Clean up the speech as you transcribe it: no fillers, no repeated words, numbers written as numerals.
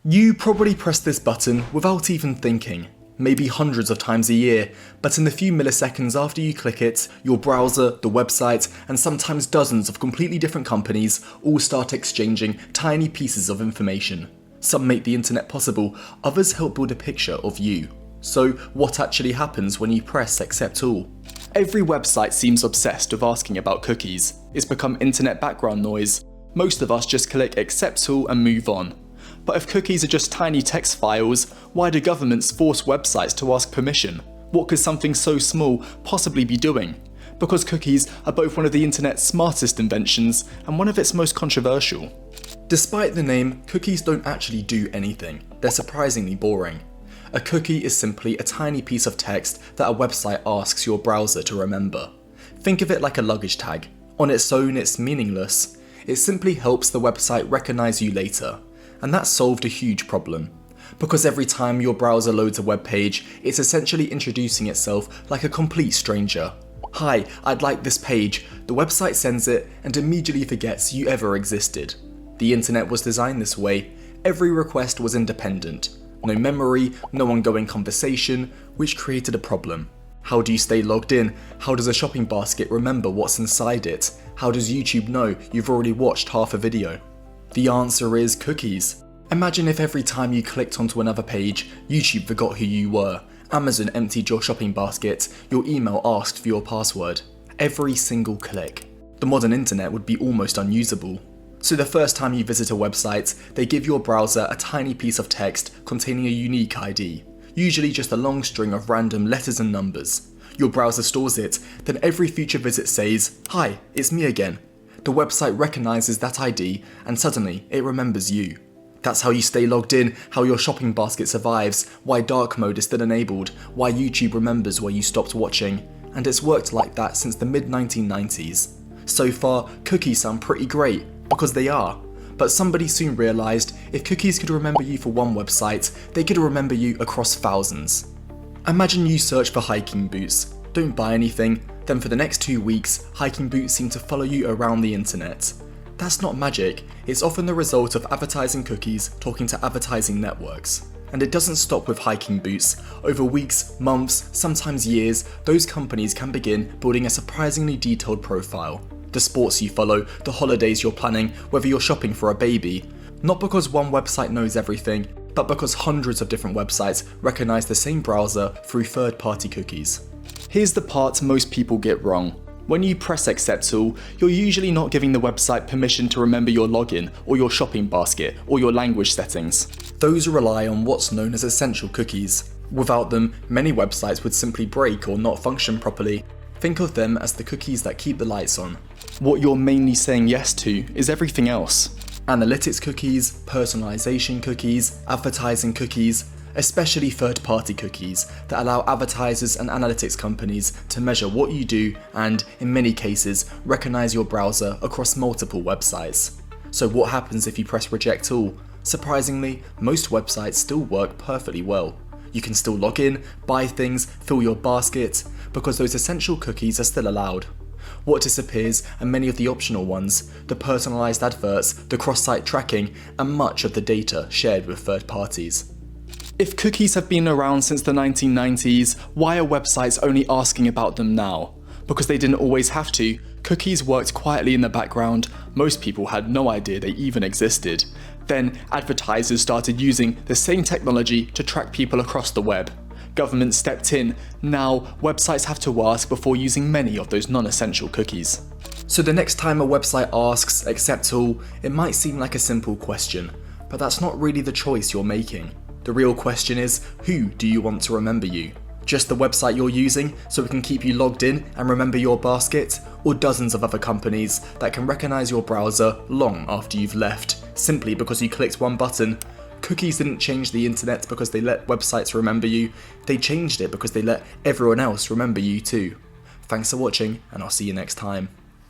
You probably press this button without even thinking, maybe hundreds of times a year, but in the few milliseconds after you click it, your browser, the website, and sometimes dozens of completely different companies all start exchanging tiny pieces of information. Some make the internet possible, others help build a picture of you. So what actually happens when you press accept all? Every website seems obsessed with asking about cookies. It's become internet background noise. Most of us just click accept all and move on. But if cookies are just tiny text files, why do governments force websites to ask permission? What could something so small possibly be doing? Because cookies are both one of the internet's smartest inventions and one of its most controversial. Despite the name, cookies don't actually do anything. They're surprisingly boring. A cookie is simply a tiny piece of text that a website asks your browser to remember. Think of it like a luggage tag. On its own, it's meaningless. It simply helps the website recognize you later. And that solved a huge problem. Because every time your browser loads a web page, it's essentially introducing itself like a complete stranger. Hi, I'd like this page. The website sends it and immediately forgets you ever existed. The internet was designed this way. Every request was independent. No memory, no ongoing conversation, which created a problem. How do you stay logged in? How does a shopping basket remember what's inside it? How does YouTube know you've already watched half a video? The answer is cookies. Imagine if every time you clicked onto another page, YouTube forgot who you were, Amazon emptied your shopping basket, your email asked for your password. Every single click. The modern internet would be almost unusable. So the first time you visit a website, they give your browser a tiny piece of text containing a unique ID, usually just a long string of random letters and numbers. Your browser stores it, then every future visit says, "Hi, it's me again." The website recognizes that ID, and suddenly it remembers you. That's how you stay logged in, how your shopping basket survives, why dark mode is still enabled, why YouTube remembers where you stopped watching, and it's worked like that since the mid-1990s. So far, cookies sound pretty great, because they are. But somebody soon realized if cookies could remember you for one website, they could remember you across thousands. Imagine you search for hiking boots, don't buy anything, then for the next 2 weeks, hiking boots seem to follow you around the internet. That's not magic, it's often the result of advertising cookies talking to advertising networks. And it doesn't stop with hiking boots. Over weeks, months, sometimes years, those companies can begin building a surprisingly detailed profile. The sports you follow, the holidays you're planning, whether you're shopping for a baby. Not because one website knows everything, but because hundreds of different websites recognize the same browser through third-party cookies. Here's the part most people get wrong. When you press accept all, you're usually not giving the website permission to remember your login, or your shopping basket, or your language settings. Those rely on what's known as essential cookies. Without them, many websites would simply break or not function properly. Think of them as the cookies that keep the lights on. What you're mainly saying yes to is everything else. Analytics cookies, personalization cookies, advertising cookies, especially third-party cookies that allow advertisers and analytics companies to measure what you do and, in many cases, recognize your browser across multiple websites. So what happens if you press reject all? Surprisingly, most websites still work perfectly well. You can still log in, buy things, fill your basket, because those essential cookies are still allowed. What disappears are many of the optional ones, the personalized adverts, the cross-site tracking, and much of the data shared with third parties. If cookies have been around since the 1990s, why are websites only asking about them now? Because they didn't always have to. Cookies worked quietly in the background. Most people had no idea they even existed. Then advertisers started using the same technology to track people across the web. Government stepped in. Now websites have to ask before using many of those non-essential cookies. So the next time a website asks accept all, it might seem like a simple question, but that's not really the choice you're making. The real question is, who do you want to remember you? Just the website you're using so it can keep you logged in and remember your basket? Or dozens of other companies that can recognize your browser long after you've left, simply because you clicked one button? Cookies didn't change the internet because they let websites remember you, they changed it because they let everyone else remember you too. Thanks for watching, and I'll see you next time.